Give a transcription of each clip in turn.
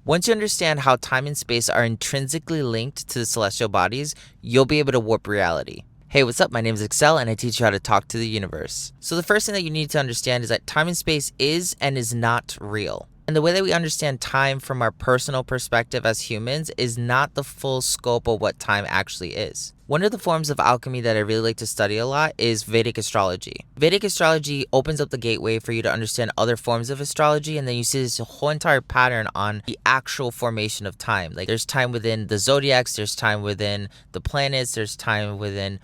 Once you understand how time and space are intrinsically linked to the celestial bodies, you'll be able to warp reality. Hey, what's up? My name is Excel and I teach you how to talk to the universe. So the first thing that you need to understand is that time and space is and is not real. And the way that we understand time from our personal perspective as humans is not the full scope of what time actually is. One of the forms of alchemy that I really like to study a lot is Vedic Astrology. Vedic Astrology opens up the gateway for you to understand other forms of astrology, and then you see this whole entire pattern on the actual formation of time. Like there's time within the zodiacs, there's time within the planets, there's time within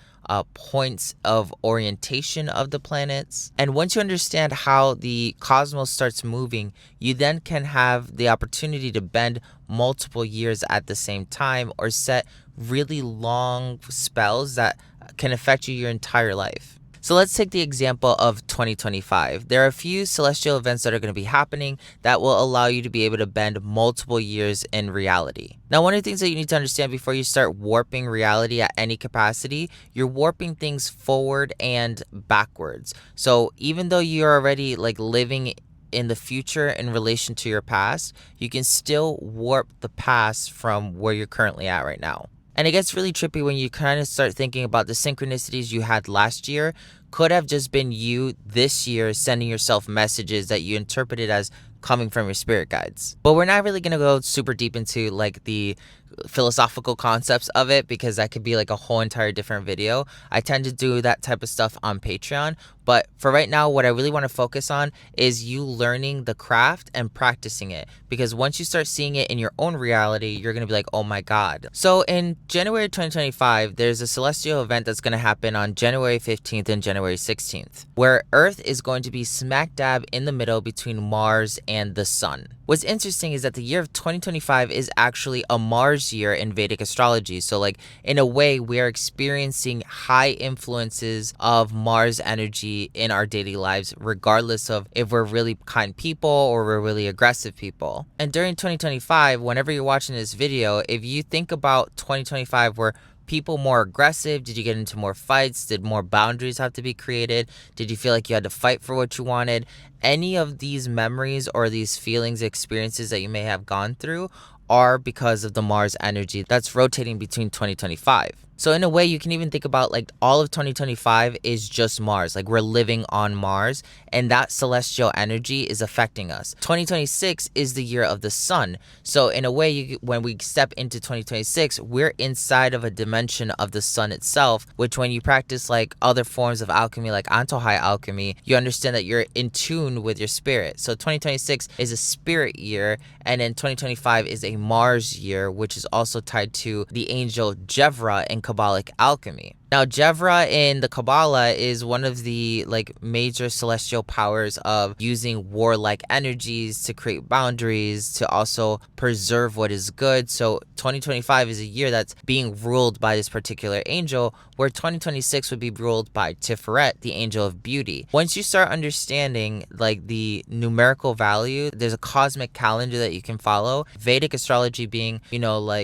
points of orientation of the planets. And once you understand how the cosmos starts moving, you then can have the opportunity to bend multiple years at the same time or set really long spells that can affect you your entire life. So let's take the example of 2025. There are a few celestial events that are going to be happening that will allow you to be able to bend multiple years in reality. Now, one of the things that you need to understand before you start warping reality at any capacity, you're warping things forward and backwards. So even though you're already living in the future in relation to your past, you can still warp the past from where you're currently at right now. And it gets really trippy when you kind of start thinking about the synchronicities you had last year could have just been you this year sending yourself messages that you interpreted as coming from your spirit guides. But we're not really going to go super deep into the philosophical concepts of it because that could be a whole entire different video. I tend to do that type of stuff on Patreon. But for right now, what I really want to focus on is you learning the craft and practicing it. Because once you start seeing it in your own reality, you're going to be like, oh my God. So in January 2025, there's a celestial event that's going to happen on January 15th and January 16th, where Earth is going to be smack dab in the middle between Mars and the Sun. What's interesting is that the year of 2025 is actually a Mars year in Vedic astrology. So in a way, we are experiencing high influences of Mars energy in our daily lives, regardless of if we're really kind people or we're really aggressive people. And during 2025, whenever you're watching this video, if you think about 2025 where people more aggressive? Did you get into more fights? Did more boundaries have to be created? Did you feel like you had to fight for what you wanted? Any of these memories or these feelings, experiences that you may have gone through are because of the Mars energy that's rotating between 2025. So in a way, you can even think about all of 2025 is just Mars. We're living on Mars and that celestial energy is affecting us. 2026 is the year of the sun. So in a way, when we step into 2026, we're inside of a dimension of the sun itself, which when you practice other forms of alchemy, like Antojai alchemy, you understand that you're in tune with your spirit. So 2026 is a spirit year, and then 2025 is a Mars year, which is also tied to the angel Jevra in Kabbalic alchemy. Now, Jevra in the Kabbalah is one of the major celestial powers of using warlike energies to create boundaries, to also preserve what is good. So 2025 is a year that's being ruled by this particular angel, where 2026 would be ruled by Tiferet, the angel of beauty. Once you start understanding the numerical value, there's a cosmic calendar that you can follow. Vedic astrology being,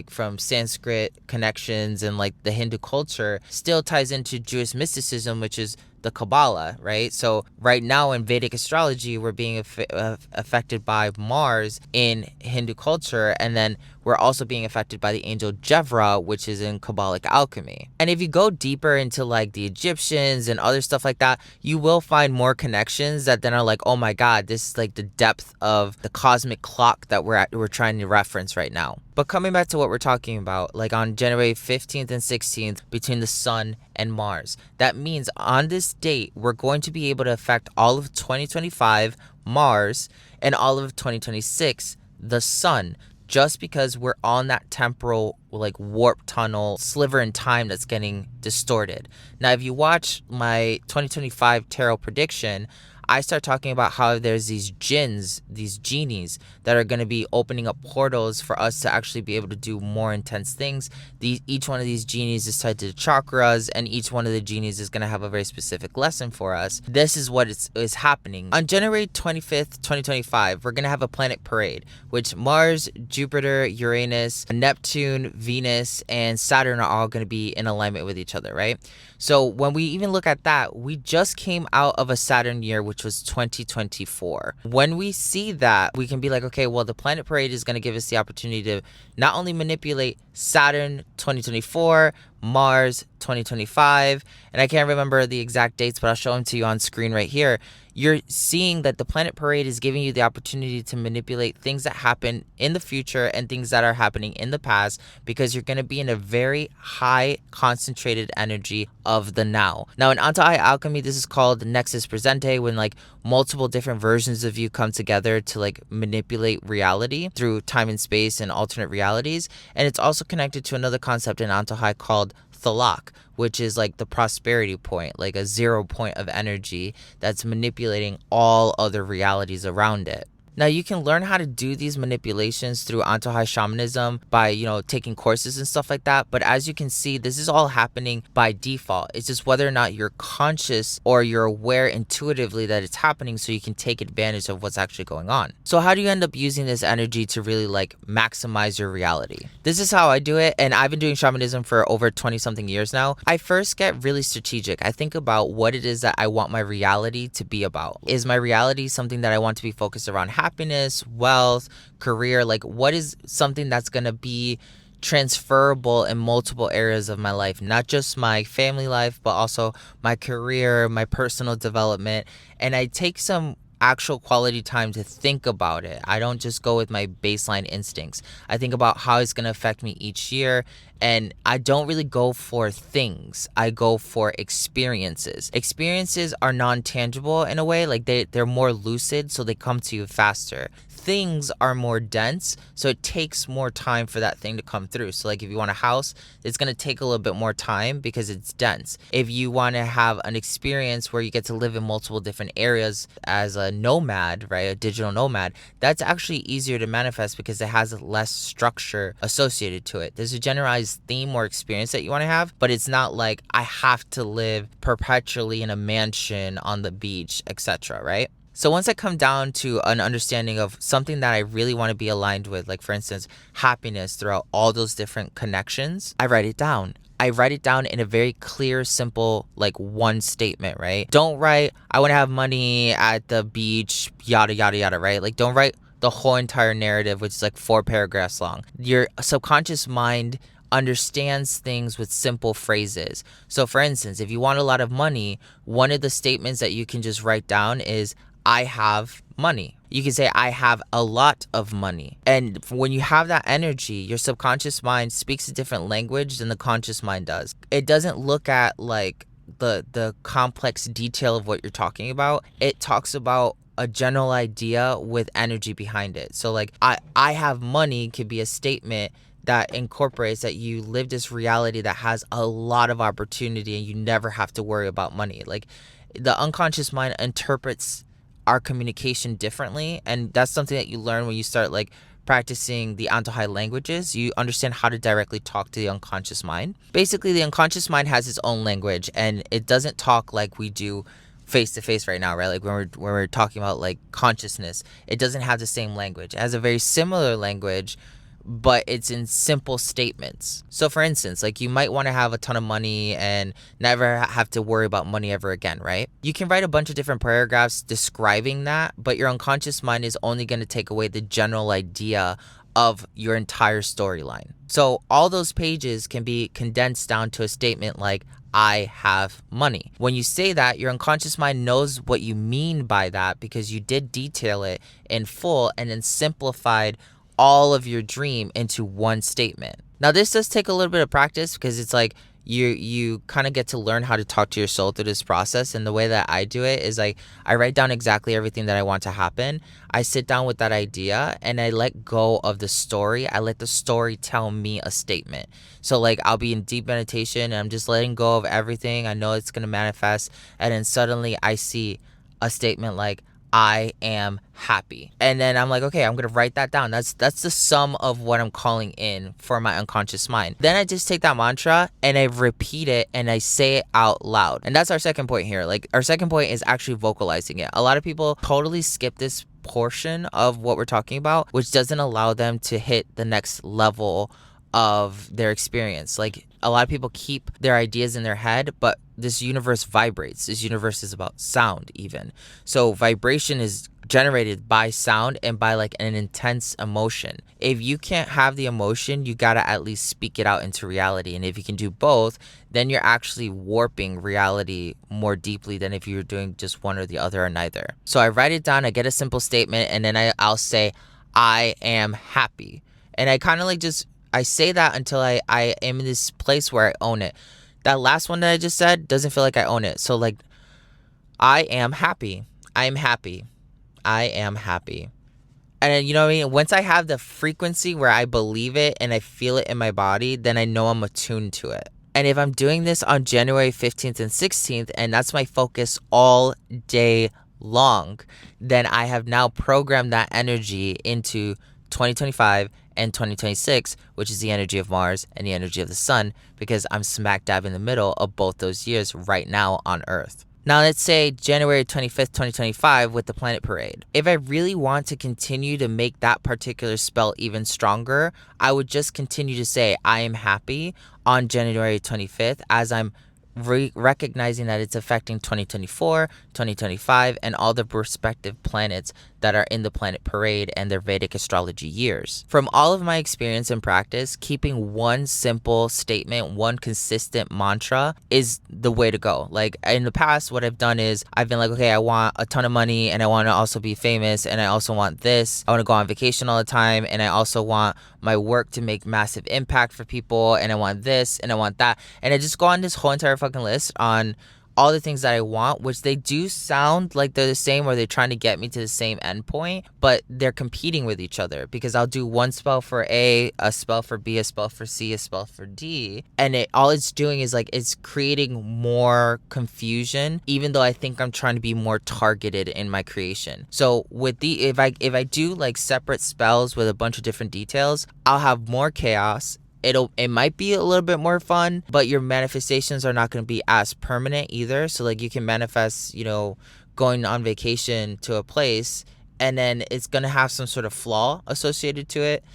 from Sanskrit connections and the Hindu culture, still ties into Jewish mysticism, which is the Kabbalah, right? So right now in Vedic astrology, we're being affected by Mars in Hindu culture, and then we're also being affected by the angel Jevra, which is in Kabbalic alchemy. And if you go deeper into the Egyptians and other stuff like that, you will find more connections that then are oh my God, this is the depth of the cosmic clock that we're trying to reference right now. But coming back to what we're talking about, on January 15th and 16th between the sun and Mars, that means on this date, we're going to be able to affect all of 2025 Mars and all of 2026 the sun, just because we're on that temporal warp tunnel sliver in time that's getting distorted. Now, if you watch my 2025 tarot prediction, I start talking about how there's these jinns, these genies that are going to be opening up portals for us to actually be able to do more intense things. Each one of these genies is tied to the chakras, and each one of the genies is going to have a very specific lesson for us. This is what is happening. On January 25th, 2025, we're going to have a planet parade, which Mars, Jupiter, Uranus, Neptune, Venus, and Saturn are all going to be in alignment with each other, right? So when we even look at that, we just came out of a Saturn year, which which was 2024. When we see that, we can be like, okay, well, the Planet Parade is going to give us the opportunity to not only manipulate Saturn 2024, Mars 2025, and I can't remember the exact dates, but I'll show them to you on screen right here. You're seeing that the Planet Parade is giving you the opportunity to manipulate things that happen in the future and things that are happening in the past, because you're going to be in a very high concentrated energy of the now. Now in Antojai alchemy, this is called Nexus Presente, when like multiple different versions of you come together to like manipulate reality through time and space and alternate realities. And it's also connected to another concept in Antojai called Thalak, which is like the prosperity point, like a 0 point of energy that's manipulating all other realities around it. Now you can learn how to do these manipulations through Antojai shamanism by, taking courses and stuff like that. But as you can see, this is all happening by default. It's just whether or not you're conscious or you're aware intuitively that it's happening, so you can take advantage of what's actually going on. So how do you end up using this energy to really like maximize your reality? This is how I do it. And I've been doing shamanism for over 20 something years now. I first get really strategic. I think about what it is that I want my reality to be about. Is my reality something that I want to be focused around happiness, wealth, career? Like, what is something that's going to be transferable in multiple areas of my life, not just my family life, but also my career, my personal development? And I take some actual quality time to think about it. I don't just go with my baseline instincts. I think about how it's going to affect me each year. And I don't really go for things. I go for experiences. Experiences are non-tangible in a way, like they're more lucid, so they come to you faster. Things are more dense, so it takes more time for that thing to come through. So like if you want a house, it's going to take a little bit more time because it's dense. If you want to have an experience where you get to live in multiple different areas as a nomad, right, a digital nomad, that's actually easier to manifest because it has less structure associated to it. There's a generalized theme or experience that you want to have, but it's not like I have to live perpetually in a mansion on the beach, etc., right? So once I come down to an understanding of something that I really want to be aligned with, like for instance, happiness throughout all those different connections, I write it down. I write it down in a very clear, simple, like one statement, right? Don't write, I want to have money at the beach, yada, yada, yada, right? Like don't write the whole entire narrative, which is like 4 paragraphs long. Your subconscious mind understands things with simple phrases. So for instance, if you want a lot of money, one of the statements that you can just write down is, I have money. You can say, I have a lot of money. And when you have that energy, your subconscious mind speaks a different language than the conscious mind does. It doesn't look at like the complex detail of what you're talking about. It talks about a general idea with energy behind it. So like, I have money could be a statement that incorporates that you live this reality that has a lot of opportunity and you never have to worry about money. Like the unconscious mind interprets our communication differently, and that's something that you learn when you start like practicing the Antojai languages. You understand how to directly talk to the unconscious mind. Basically, the unconscious mind has its own language, and it doesn't talk like we do face to face right now, right? Like when we're talking about like consciousness, it doesn't have the same language. It has a very similar language, but it's in simple statements. So for instance, like you might want to have a ton of money and never have to worry about money ever again, right? You can write a bunch of different paragraphs describing that, but your unconscious mind is only going to take away the general idea of your entire storyline. So all those pages can be condensed down to a statement like, I have money. When you say that, your unconscious mind knows what you mean by that because you did detail it in full and then simplified all of your dream into one statement. Now this does take a little bit of practice because it's like you kind of get to learn how to talk to your soul through this process. And the way that I do it is like I write down exactly everything that I want to happen. I sit down with that idea and I let go of the story. I let the story tell me a statement. So like I'll be in deep meditation and I'm just letting go of everything. I know it's going to manifest, and then suddenly I see a statement like, I am happy. And then I'm like, okay, I'm going to write that down. That's the sum of what I'm calling in for my unconscious mind. Then I just take that mantra and I repeat it and I say it out loud. And that's our second point here. Like our second point is actually vocalizing it. A lot of people totally skip this portion of what we're talking about, which doesn't allow them to hit the next level of their experience. Like a lot of people keep their ideas in their head, but this universe vibrates. This universe is about sound even. So vibration is generated by sound and by like an intense emotion. If you can't have the emotion, you got to at least speak it out into reality. And if you can do both, then you're actually warping reality more deeply than if you're doing just one or the other or neither. So I write it down, I get a simple statement, and then I'll say, I am happy. And I kind of like I say that until I am in this place where I own it. That last one that I just said doesn't feel like I own it. So like, I am happy. I am happy. I am happy. And then, you know what I mean? Once I have the frequency where I believe it and I feel it in my body, then I know I'm attuned to it. And if I'm doing this on January 15th and 16th, and that's my focus all day long, then I have now programmed that energy into 2025 and 2026, which is the energy of Mars and the energy of the sun, because I'm smack dab in the middle of both those years right now on Earth. Now let's say January 25th, 2025 with the planet parade. If I really want to continue to make that particular spell even stronger, I would just continue to say I am happy on January 25th as I'm recognizing that it's affecting 2024, 2025, and all the respective planets that are in the planet parade and their Vedic astrology years. From all of my experience and practice, keeping one simple statement, one consistent mantra is the way to go. Like in the past, what I've done is I've been like, okay, I want a ton of money and I want to also be famous and I also want this. I want to go on vacation all the time and I also want my work to make massive impact for people and I want this and I want that. And I just go on this whole entire fucking list on all the things that I want, which they do sound like they're the same or they're trying to get me to the same endpoint, but they're competing with each other because I'll do one spell for A spell for B, a spell for C, a spell for D, and all it's doing is like it's creating more confusion, even though I think I'm trying to be more targeted in my creation. So with if I do like separate spells with a bunch of different details, I'll have more chaos. It might be a little bit more fun, but your manifestations are not going to be as permanent either. So like you can manifest, going on vacation to a place and then it's going to have some sort of flaw associated to it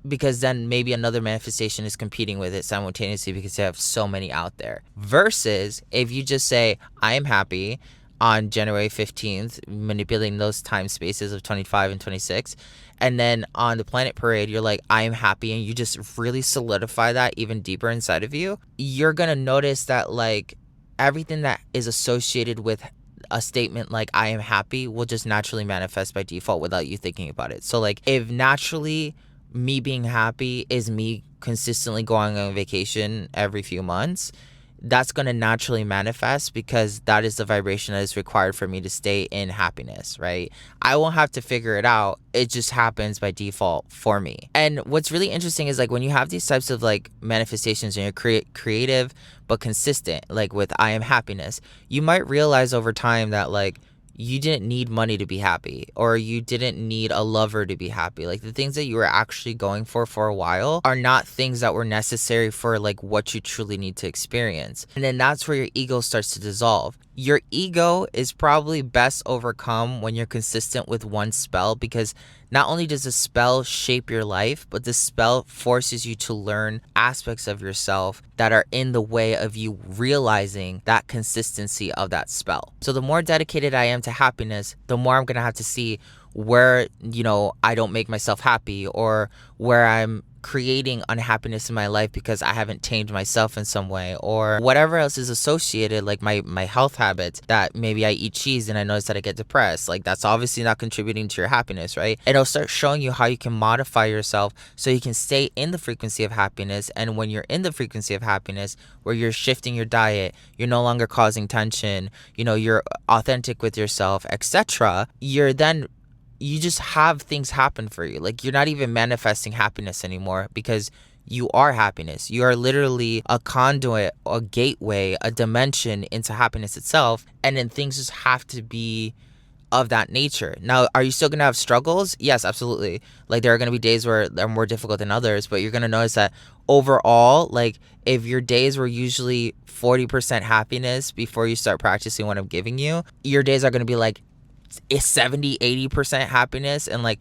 because then maybe another manifestation is competing with it simultaneously because they have so many out there. Versus if you just say, I am happy on January 15th, manipulating those time spaces of 25 and 26. And then on the planet parade, you're like, I am happy. And you just really solidify that even deeper inside of you. You're going to notice that like everything that is associated with a statement like I am happy will just naturally manifest by default without you thinking about it. So like if naturally me being happy is me consistently going on vacation every few months, that's going to naturally manifest because that is the vibration that is required for me to stay in happiness, right? I won't have to figure it out. It just happens by default for me. And what's really interesting is like when you have these types of like manifestations and you're creative but consistent, like with I am happiness, you might realize over time that like you didn't need money to be happy or you didn't need a lover to be happy. Like the things that you were actually going for a while are not things that were necessary for like what you truly need to experience. And then that's where your ego starts to dissolve. Your ego is probably best overcome when you're consistent with one spell because not only does the spell shape your life, but the spell forces you to learn aspects of yourself that are in the way of you realizing that consistency of that spell. So the more dedicated I am to happiness, the more I'm going to have to see where, I don't make myself happy or where I'm creating unhappiness in my life because I haven't tamed myself in some way or whatever else is associated, like my health habits that maybe I eat cheese and I notice that I get depressed. Like that's obviously not contributing to your happiness, right? It'll start showing you how you can modify yourself so you can stay in the frequency of happiness. And when you're in the frequency of happiness, where you're shifting your diet, you're no longer causing tension, you're authentic with yourself, etc., you just have things happen for you. Like you're not even manifesting happiness anymore because you are happiness. You are literally a conduit, a gateway, a dimension into happiness itself. And then things just have to be of that nature. Now, are you still going to have struggles? Yes, absolutely. Like there are going to be days where they're more difficult than others, but you're going to notice that overall, like if your days were usually 40% happiness before you start practicing what I'm giving you, your days are going to be like 70-80% happiness, and like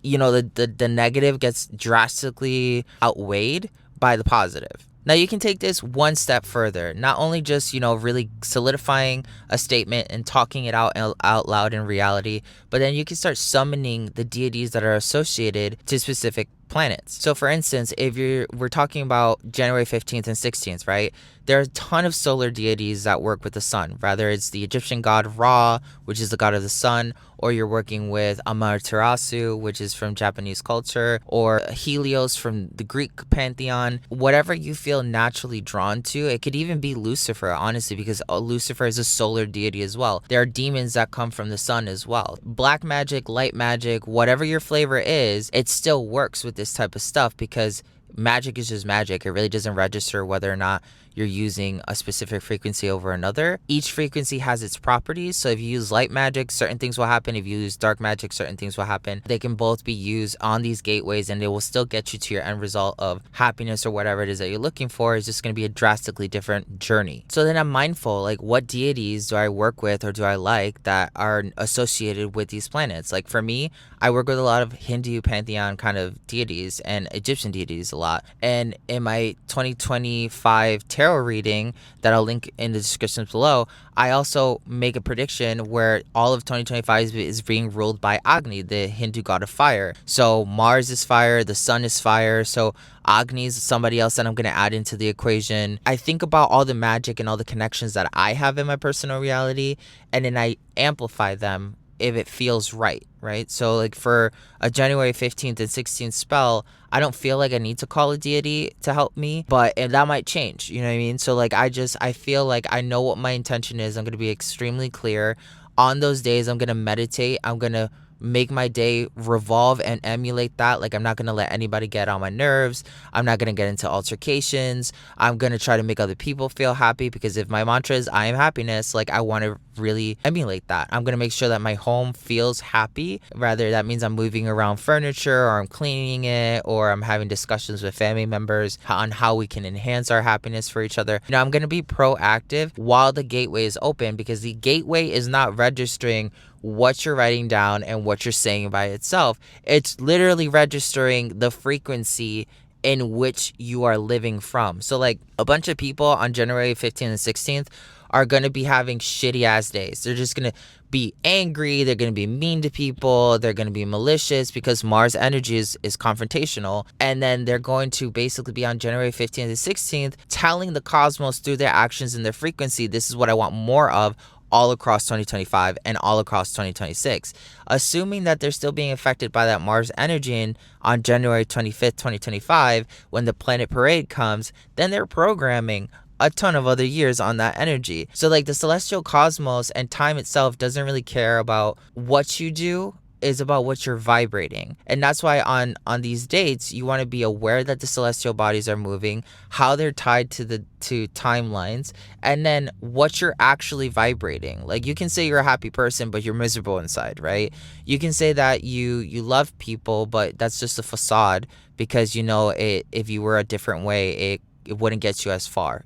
the negative gets drastically outweighed by the positive. Now you can take this one step further, not only just, really solidifying a statement and talking it out loud in reality, but then you can start summoning the deities that are associated to specific planets. So for instance, if we're talking about January 15th and 16th, right? There are a ton of solar deities that work with the sun, whether it's the Egyptian god Ra, which is the god of the sun, or you're working with Amaterasu, which is from Japanese culture, or Helios from the Greek pantheon. Whatever you feel naturally drawn to. It could even be Lucifer, honestly, because Lucifer is a solar deity as well. There are demons that come from the sun as well. Black magic, light magic, whatever your flavor is, it still works with this type of stuff because magic is just magic. It really doesn't register whether or not you're using a specific frequency over another. Each frequency has its properties. So if you use light magic, certain things will happen. If you use dark magic, certain things will happen. They can both be used on these gateways and they will still get you to your end result of happiness or whatever it is that you're looking for. It's just going to be a drastically different journey. So then I'm mindful, like, what deities do I work with or do I like that are associated with these planets? Like for me, I work with a lot of Hindu pantheon kind of deities and Egyptian deities a lot. And in my 2025 tarot reading that I'll link in the description below, I also make a prediction where all of 2025 is being ruled by Agni, the Hindu god of fire. So Mars is fire, the sun is fire. So Agni is somebody else that I'm going to add into the equation. I think about all the magic and all the connections that I have in my personal reality, and then I amplify them if it feels right? So like for a January 15th and 16th spell, I don't feel like I need to call a deity to help me, but that might change, you know what I mean? So like I feel like I know what my intention is. I'm going to be extremely clear. On those days, I'm going to meditate. I'm going to make my day revolve and emulate that. Like I'm not going to let anybody get on my nerves. I'm not going to get into altercations. I'm going to try to make other people feel happy, because if my mantra is I am happiness, like I want to really emulate that. I'm going to make sure that my home feels happy. Rather, that means I'm moving around furniture, or I'm cleaning it, or I'm having discussions with family members on how we can enhance our happiness for each other. I'm going to be proactive while the gateway is open, because the gateway is not registering what you're writing down and what you're saying by itself. It's literally registering the frequency in which you are living from. So like a bunch of people on January 15th and 16th are going to be having shitty ass days. They're just going to be angry. They're going to be mean to people. They're going to be malicious, because Mars energy is confrontational. And then they're going to basically be on January 15th and 16th telling the cosmos through their actions and their frequency, this is what I want more of, all across 2025 and all across 2026. Assuming that they're still being affected by that Mars energy on January 25th, 2025, when the planet parade comes, then they're programming a ton of other years on that energy. So like the celestial cosmos and time itself doesn't really care about what you do, is about what you're vibrating. And that's why on these dates, you want to be aware that the celestial bodies are moving, how they're tied to timelines, and then what you're actually vibrating. Like you can say you're a happy person, but you're miserable inside, right? You can say that you love people, but that's just a facade, because if you were a different way, it wouldn't get you as far,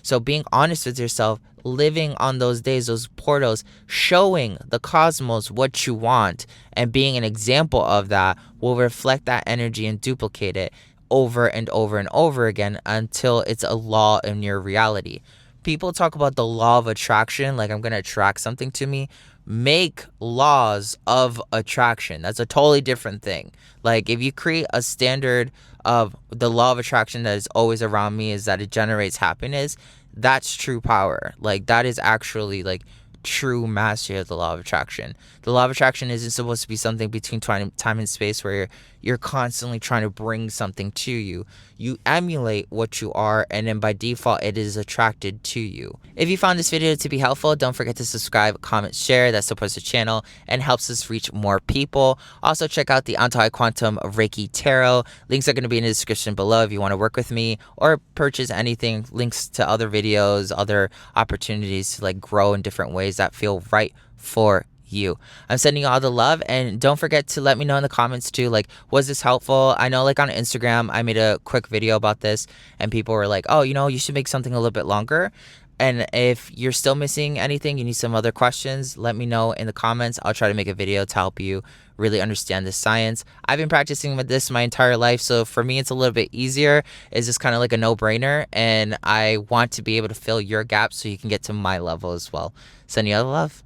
So being honest with yourself, living on those days, those portals, showing the cosmos what you want, and being an example of that will reflect that energy and duplicate it over and over and over again until it's a law in your reality. People talk about the law of attraction, like I'm going to attract something to me. Make laws of attraction. That's a totally different thing. Like if you create a standard of the law of attraction that is always around me, is that it generates happiness, that's true power. Like that is actually like true mastery of the law of attraction. The law of attraction isn't supposed to be something between time and space where you're constantly trying to bring something to you. You emulate what you are, and then by default it is attracted to you. If you found this video to be helpful, don't forget to subscribe, comment, share. That supports the channel and helps us reach more people. Also check out the Antojai Quantum Reiki Tarot. Links are going to be in the description below if you want to work with me or purchase anything. Links to other videos, other opportunities to like grow in different ways that feel right for you. I'm sending you all the love, and don't forget to let me know in the comments too, like, was this helpful? I know like on Instagram I made a quick video about this and people were like, oh, you should make something a little bit longer. And if you're still missing anything, you need some other questions, let me know in the comments. I'll try to make a video to help you really understand this science. I've been practicing with this my entire life, so for me it's a little bit easier. It's just kind of like a no-brainer, and I want to be able to fill your gaps so you can get to my level as well. Send you other love.